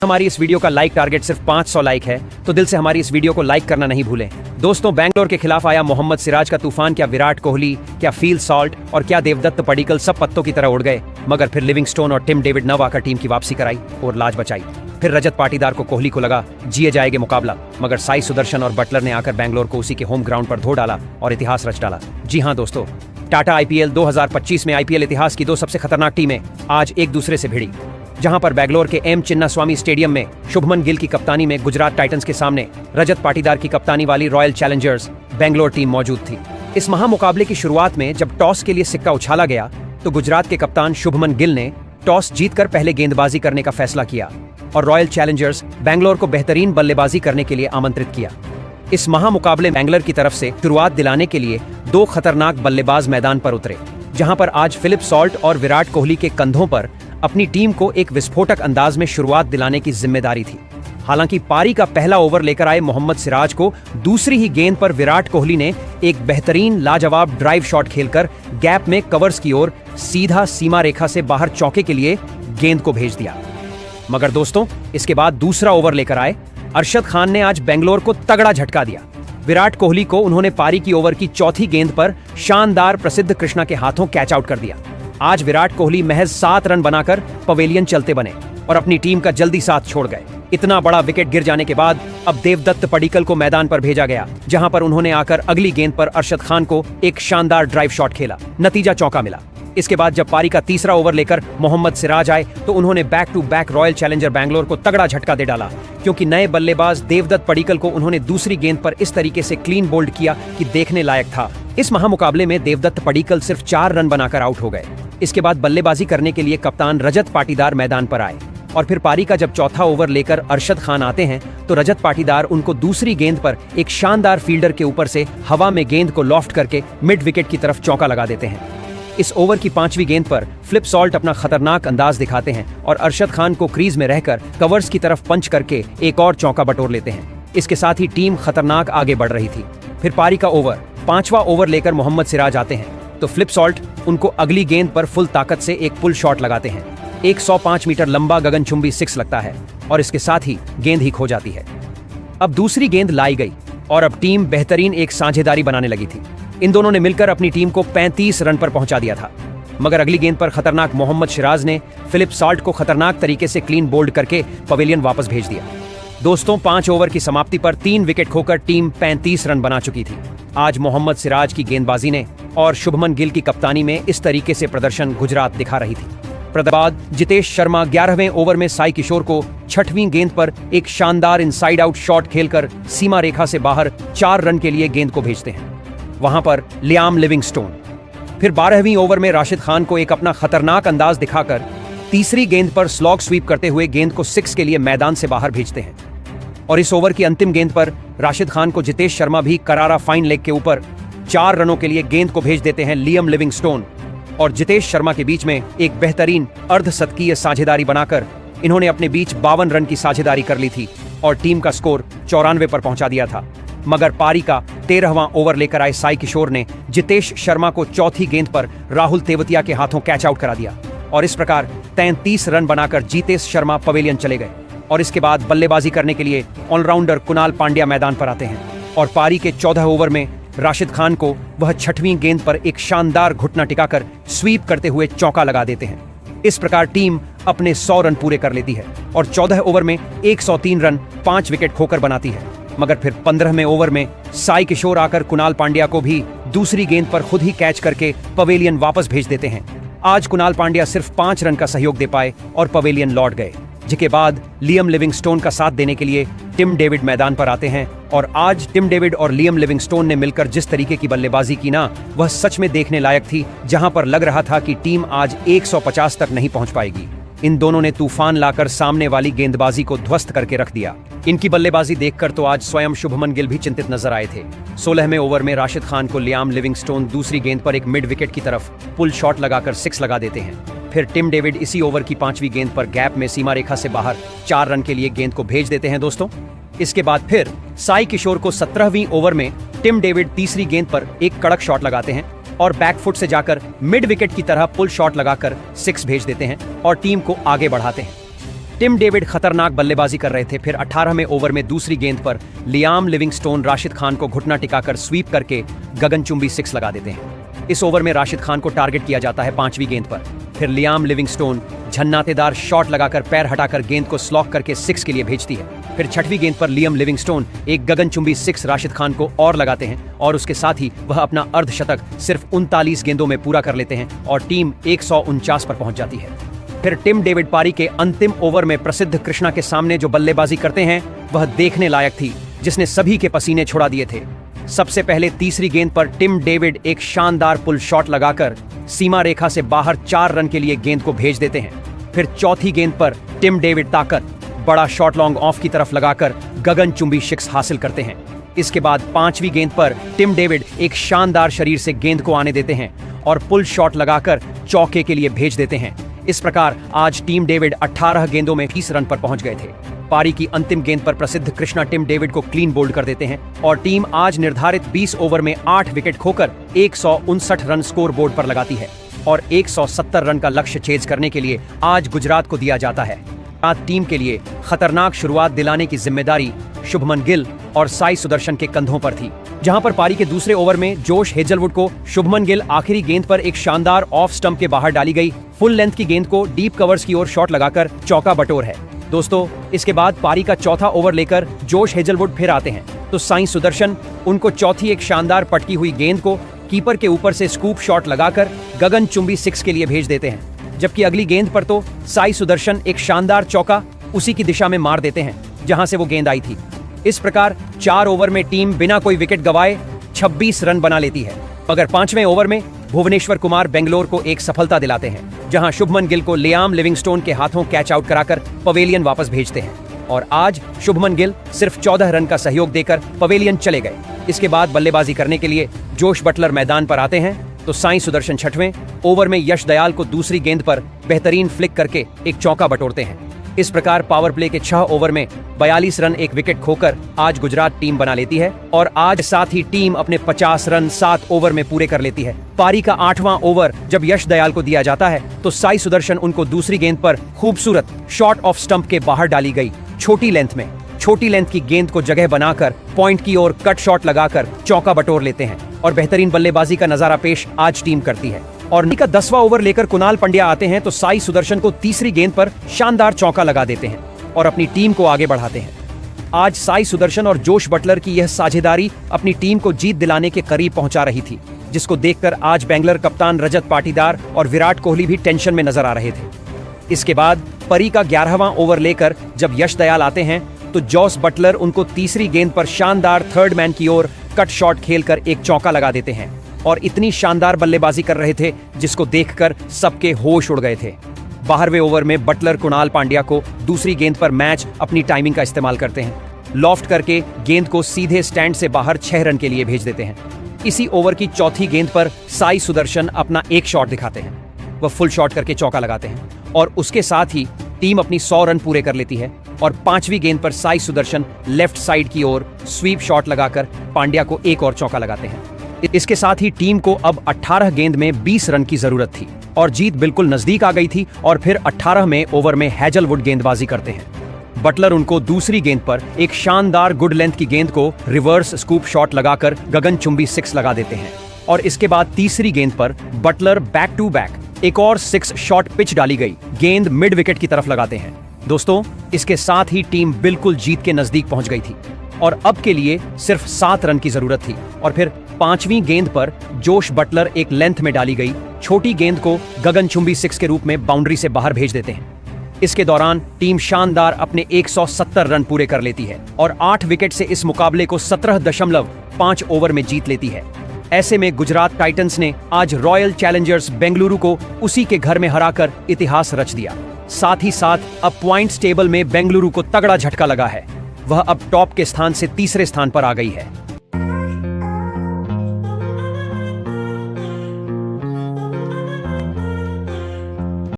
हमारी इस वीडियो का लाइक टारगेट सिर्फ 500 लाइक है, तो दिल से हमारी इस वीडियो को लाइक करना नहीं भूलें। दोस्तों, बैंगलोर के खिलाफ आया मोहम्मद सिराज का तूफान, क्या विराट कोहली, क्या फील सॉल्ट और क्या देवदत्त पडिक्कल सब पत्तों की तरह उड़ गए, मगर फिर लिविंगस्टोन और टिम डेविड नव आकर टीम की वापसी कराई और लाज बचाई। फिर रजत पाटीदार को कोहली को लगा जिए जाएगा मुकाबला, मगर साई सुदर्शन और बटलर ने आकर बैंगलोर को उसी के होम ग्राउंड पर धो डाला और इतिहास रच डाला। जी हां दोस्तों, टाटा आईपीएल 2025 में आईपीएल इतिहास की दो सबसे खतरनाक टीमें आज एक दूसरे से भिड़ी, जहां पर बैंगलोर के एम चिन्नास्वामी स्टेडियम में शुभमन गिल की कप्तानी में गुजरात टाइटंस के सामने रजत पाटीदार की कप्तानी वाली रॉयल चैलेंजर्स बैंगलोर टीम मौजूद थी। इस महामुकाबले की शुरुआत में जब टॉस के लिए सिक्का उछाला गया तो गुजरात के कप्तान शुभमन गिल ने टॉस जीतकर पहले गेंदबाजी करने का फैसला किया और रॉयल चैलेंजर्स बैंगलोर को बेहतरीन बल्लेबाजी करने के लिए आमंत्रित किया। इस महामुकाबले में बैंगलोर की तरफ से शुरुआत दिलाने के लिए दो खतरनाक बल्लेबाज मैदान पर उतरे, जहां पर आज फिलिप सॉल्ट और विराट कोहली के कंधों पर अपनी टीम को एक विस्फोटक अंदाज में शुरुआत दिलाने की जिम्मेदारी थी। हालांकि पारी का पहला ओवर लेकर आए मोहम्मद सिराज को दूसरी ही गेंद पर विराट कोहली ने एक बेहतरीन लाजवाब ड्राइव शॉट खेलकर गैप में कवर्स की ओर सीधा सीमा रेखा से बाहर चौके के लिए गेंद को भेज दिया। मगर दोस्तों, इसके बाद दूसरा ओवर लेकर आए अरशद खान ने आज बेंगलोर को तगड़ा झटका दिया। विराट कोहली को उन्होंने पारी की ओवर की चौथी गेंद पर शानदार प्रसिद्ध कृष्णा के हाथों कैच आउट कर दिया। आज विराट कोहली महज 7 रन बनाकर पवेलियन चलते बने और अपनी टीम का जल्दी साथ छोड़ गए। इतना बड़ा विकेट गिर जाने के बाद अब देवदत्त पडिक्कल को मैदान पर भेजा गया, जहां पर उन्होंने आकर अगली गेंद पर अरशद खान को एक शानदार ड्राइव शॉट खेला। नतीजा चौका मिला। इसके बाद जब पारी का तीसरा ओवर लेकर मोहम्मद सिराज आए तो उन्होंने back to back Royal Challenger Bangalore को तगड़ा झटका दे डाला, क्योंकि नए बल्लेबाज देवदत्त पडिक्कल को उन्होंने दूसरी गेंद पर इस तरीके से क्लीन बोल्ड किया कि देखने लायक था। इस महामुकाबले में देवदत्त पडिक्कल सिर्फ 4 रन बनाकर आउट हो गए। इसके बाद बल्लेबाजी करने के लिए कप्तान रजत पाटीदार मैदान पर आए और फिर पारी का जब चौथा ओवर लेकर अरशद खान आते हैं तो रजत पाटीदार उनको दूसरी गेंद पर एक शानदार फील्डर के ऊपर से हवा में गेंद को लॉफ्ट करके मिड विकेट की तरफ चौका लगा देते हैं। इस ओवर की 5वीं गेंद पर फिलिप सॉल्ट अपना खतरनाक अंदाज दिखाते हैं और अरशद खान को क्रीज में रहकर कवर्स की तरफ पंच करके एक और चौका बटोर लेते हैं। इसके साथ ही टीम खतरनाक आगे बढ़ रही थी। फिर पारी का ओवर 5वां ओवर लेकर मोहम्मद सिराज आते हैं तो फिलिप सॉल्ट उनको अगली गेंद पर फुल ताकत से एक पुल शॉट लगाते हैं। 105 मीटर लंबा गगनचुंबी 6 लगता है और इसके साथ ही गेंद ही खो जाती है। अब दूसरी गेंद लाई गई और अब टीम बेहतरीन एक साझेदारी बनाने लगी थी। इन दोनों ने मिलकर अपनी टीम को 35 रन पर पहुंचा दिया था, मगर अगली गेंद पर खतरनाक मोहम्मद सिराज ने फिलिप सॉल्ट को खतरनाक तरीके से क्लीन बोल्ड करके पवेलियन वापस भेज दिया। दोस्तों, 5 ओवर की समाप्ति पर 3 विकेट खोकर टीम 35 रन बना चुकी थी। आज मोहम्मद सिराज की गेंदबाजी ने और शुभमन गिल की कप्तानी में इस तरीके से प्रदर्शन गुजरात दिखा रही थी। बाद जितेश शर्मा 11वें ओवर में साई किशोर को 6वीं गेंद पर एक शानदार इनसाइड आउट शॉट खेलकर सीमा रेखा से बाहर 4 रन के लिए गेंद को भेजते हैं। वहां पर लियाम लिविंगस्टोन फिर 12वीं ओवर में राशिद खान को एक अपना खतरनाक अंदाज दिखाकर तीसरी गेंद पर स्लॉग स्वीप करते हुए गेंद को 6 के लिए मैदान से बाहर भेजते हैं। और इस ओवर की अंतिम गेंद पर राशिद खान को जितेश शर्मा भी करारा फाइन लेग के ऊपर 4 रनों के लिए गेंद को भेज देते हैं। लियाम लिविंगस्टोन और जितेश शर्मा के बीच में एक बेहतरीन अर्धशतकीय साझेदारी बनाकर इन्होंने अपने बीच 52 रन की साझेदारी कर ली थी और टीम का स्कोर 94 पर पहुंचा दिया था। मगर पारी का 13वां ओवर लेकर आए साई किशोर ने जितेश शर्मा को चौथी गेंद पर राहुल तेवतिया के हाथों कैच आउट करा दिया और इस प्रकार 33 रन बनाकर जितेश शर्मा पवेलियन चले गए। और इसके बाद बल्लेबाजी करने के लिए ऑलराउंडर कुणाल पांड्या मैदान पर आते हैं और पारी के 14 ओवर में राशिद खान को वह 6वीं गेंद पर एक शानदार घुटना टिकाकर स्वीप करते हुए चौका लगा देते हैं। इस प्रकार टीम अपने 100 रन पूरे कर लेती है और 14 ओवर में 103 रन 5 विकेट खोकर बनाती है। मगर फिर 15वें ओवर में साई किशोर आकर कुणाल पांड्या को भी दूसरी गेंद पर खुद ही कैच करके पवेलियन वापस भेज देते हैं। आज कुणाल पांड्या सिर्फ 5 रन का सहयोग दे पाए और पवेलियन लौट गए, जिसके बाद लियाम लिविंगस्टोन का साथ देने के लिए टिम डेविड मैदान पर आते हैं। और आज टिम डेविड और लियाम लिविंगस्टोन ने मिलकर जिस तरीके की बल्लेबाजी की ना, वह सच में देखने लायक थी, जहां पर लग रहा था कि टीम आज 150 तक नहीं पहुंच पाएगी। इन दोनों ने तूफान लाकर सामने वाली गेंदबाजी को ध्वस्त करके रख दिया। इनकी बल्लेबाजी देखकर तो आज स्वयं शुभमन गिल भी चिंतित नजर आए थे। 16वें ओवर में राशिद खान को लियाम लिविंगस्टोन दूसरी गेंद पर एक मिड विकेट की तरफ पुल शॉट लगाकर 6 लगा देते हैं। फिर टिम डेविड इसी ओवर की 5वीं गेंद पर गैप में सीमा रेखा से बाहर 4 रन के लिए गेंद को भेज देते हैं। दोस्तों, इसके बाद फिर साई किशोर को 17वीं ओवर में टिम डेविड तीसरी गेंद पर एक कड़क शॉट लगाते हैं और बैकफुट से जाकर मिड विकेट की तरह पुल शॉट लगाकर 6 भेज देते हैं और टीम को आगे बढ़ाते हैं। टिम डेविड खतरनाक बल्लेबाजी कर रहे थे। फिर 18वें ओवर में दूसरी गेंद पर लियाम लिविंगस्टोन राशिद खान को घुटना टिकाकर स्वीप करके गगनचुंबी 6 लगा देते हैं। इस ओवर में राशिद खान को टारगेट किया जाता है 5वीं गेंद पर। फिर लियाम लिविंगस्टोन झन्नातेदार शॉट लगाकर पैर हटाकर गेंद को स्लॉक करके 6 के लिए भेजती है। फिर 6वीं गेंद पर लियाम लिविंगस्टोन एक गगनचुंबी 6 राशिद खान को और लगाते हैं और उसके साथ ही वह अपना अर्धशतक सिर्फ 39 गेंदों में पूरा कर लेते हैं और टीम 149 पर पहुंच जाती है। फिर टिम डेविड पारी के अंतिम ओवर में प्रसिद्ध कृष्णा के सामने जो बल्लेबाजी करते हैं वह देखने लायक थी, जिसने सभी के पसीने छुड़ा दिए थे। सबसे पहले तीसरी गेंद पर टिम डेविड एक शानदार पुल शॉट लगाकर सीमा रेखा से बाहर 4 रन के लिए गेंद को भेज देते हैं। फिर चौथी गेंद पर टिम डेविड ताकत बड़ा शॉट लॉन्ग ऑफ की तरफ लगाकर गगनचुंबी 6 हासिल करते हैं। इसके बाद 5वीं गेंद पर टिम डेविड एक शानदार शरीर से गेंद को आने देते हैं और पुल शॉट लगाकर चौके के लिए भेज देते हैं। इस प्रकार आज टीम डेविड 18 गेंदों में 30 रन पर पहुंच गए थे। पारी की अंतिम गेंद पर प्रसिद्ध कृष्णा टिम डेविड को क्लीन बोल्ड कर देते हैं और टीम आज निर्धारित 20 ओवर में 8 विकेट खोकर 159 रन स्कोर बोर्ड पर लगाती है और 170 रन का लक्ष्य छेद करने के लिए आज गुजरात को दिया जाता है। आज टीम के लिए खतरनाक शुरुआत दिलाने की जिम्मेदारी शुभमन गिल और साई सुदर्शन के कंधों पर थी। जहां पर पारी के दूसरे ओवर में जोश हेजलवुड को शुभमन गिल आखिरी गेंद पर एक शानदार ऑफ स्टंप के बाहर डाली गई फुल लेंथ की गेंद को डीप कवर्स की ओर शॉट लगाकर चौका बटोर है। दोस्तों, इसके बाद पारी का चौथा ओवर लेकर जोश हेजलवुड फिर आते हैं तो साई सुदर्शन उनको चौथी एक शानदार पटकी हुई गेंद को कीपर के ऊपर से स्कूप शॉट लगाकर गगनचुंबी 6 के लिए भेज देते हैं। जबकि अगली गेंद पर तो साई सुदर्शन एक शानदार चौका उसी की दिशा में मार देते हैं जहां से वो गेंद आई थी। इस प्रकार 4 ओवर में टीम बिना कोई विकेट गवाए 26 रन बना लेती है। मगर 5वें ओवर में भुवनेश्वर कुमार बेंगलोर को एक सफलता दिलाते हैं, जहां शुभमन गिल को लियाम लिविंगस्टोन के हाथों कैच आउट कराकर पवेलियन वापस भेजते हैं और आज शुभमन गिल सिर्फ 14 रन का सहयोग देकर पवेलियन चले गए। इसके बाद बल्लेबाजी करने के लिए जोश बटलर मैदान पर आते हैं तो साई सुदर्शन 6वें ओवर में यश दयाल को दूसरी गेंद पर बेहतरीन फ्लिक करके एक चौका बटोरते हैं। इस प्रकार पावर प्ले के 6 ओवर में 42 रन एक विकेट खोकर आज गुजरात टीम बना लेती है और आज साथ ही टीम अपने 50 रन 7 ओवर में पूरे कर लेती है। पारी का 8वां ओवर जब यश दयाल को दिया जाता है तो साई सुदर्शन उनको दूसरी गेंद पर खूबसूरत शॉट ऑफ स्टंप के बाहर डाली गई छोटी लेंथ की गेंद को जगह बनाकर पॉइंट की ओर कट शॉट लगाकर चौका बटोर लेते हैं और बेहतरीन बल्लेबाजी का नजारा पेश आज टीम करती है। और का 10वां ओवर लेकर कुणाल पंड्या आते हैं तो साई सुदर्शन को तीसरी गेंद पर शानदार चौका लगा देते हैं और अपनी टीम को आगे बढ़ाते हैं। आज साई सुदर्शन और जोश बटलर की यह साझेदारी अपनी टीम को जीत दिलाने के करीब पहुंचा रही थी, जिसको देखकर आज बेंगलोर कप्तान रजत पाटीदार और विराट कोहली भी टेंशन में नजर आ रहे थे। इसके बाद परी का 11वां ओवर लेकर जब यश दयाल आते हैं तो जोश बटलर उनको तीसरी गेंद पर शानदार थर्ड मैन की ओर कट शॉट खेलकर एक चौका लगा देते हैं और इतनी शानदार बल्लेबाजी कर रहे थे जिसको देखकर सबके होश उड़ गए थे। 12वें ओवर में बटलर कुणाल पांड्या को दूसरी गेंद पर मैच अपनी टाइमिंग का इस्तेमाल करते हैं, लॉफ्ट करके गेंद को सीधे स्टैंड से बाहर 6 रन के लिए भेज देते हैं। इसी ओवर की चौथी गेंद पर साई सुदर्शन अपना एक शॉट दिखाते हैं, वह फुल शॉट करके चौका लगाते हैं और उसके साथ ही टीम अपनी 100 रन पूरे कर लेती है। और 5वीं गेंद पर साई सुदर्शन लेफ्ट साइड की ओर स्वीप शॉट लगाकर पांड्या को एक और चौका लगाते हैं। इसके साथ ही टीम को अब 18 गेंद में 20 रन की जरूरत थी और जीत बिल्कुल नजदीक आ गई थी। और फिर 18वें ओवर में हेजलवुड गेंदबाजी करते हैं। बटलर उनको दूसरी गेंद पर एक शानदार गुड लेंथ की गेंद को रिवर्स स्कूप शॉट लगाकर गगनचुंबी 6 लगा देते हैं और इसके बाद तीसरी गेंद पर बटलर बैक टू बैक एक और 6 शॉट पिच डाली गई गेंद मिड विकेट की तरफ लगाते हैं। दोस्तों, इसके साथ ही टीम बिल्कुल जीत के नजदीक पहुंच गई थी और अब के लिए सिर्फ 7 रन की जरूरत थी। और फिर 5वीं गेंद पर जोश बटलर एक लेंथ में डाली गई छोटी गेंद को गगनचुंबी 6 के रूप में बाउंड्री से बाहर भेज देते हैं। इसके दौरान टीम शानदार अपने 170 रन पूरे कर लेती है और 8 विकेट से इस मुकाबले को 17.5 ओवर में जीत लेती है। ऐसे में गुजरात टाइटंस ने आज रॉयल चैलेंजर्स बेंगलुरु को उसी के घर में हराकर इतिहास रच दिया। साथ ही साथ अब पॉइंट्स टेबल में बेंगलुरु को तगड़ा झटका लगा है, वह अब टॉप के स्थान से तीसरे स्थान पर आ गई है।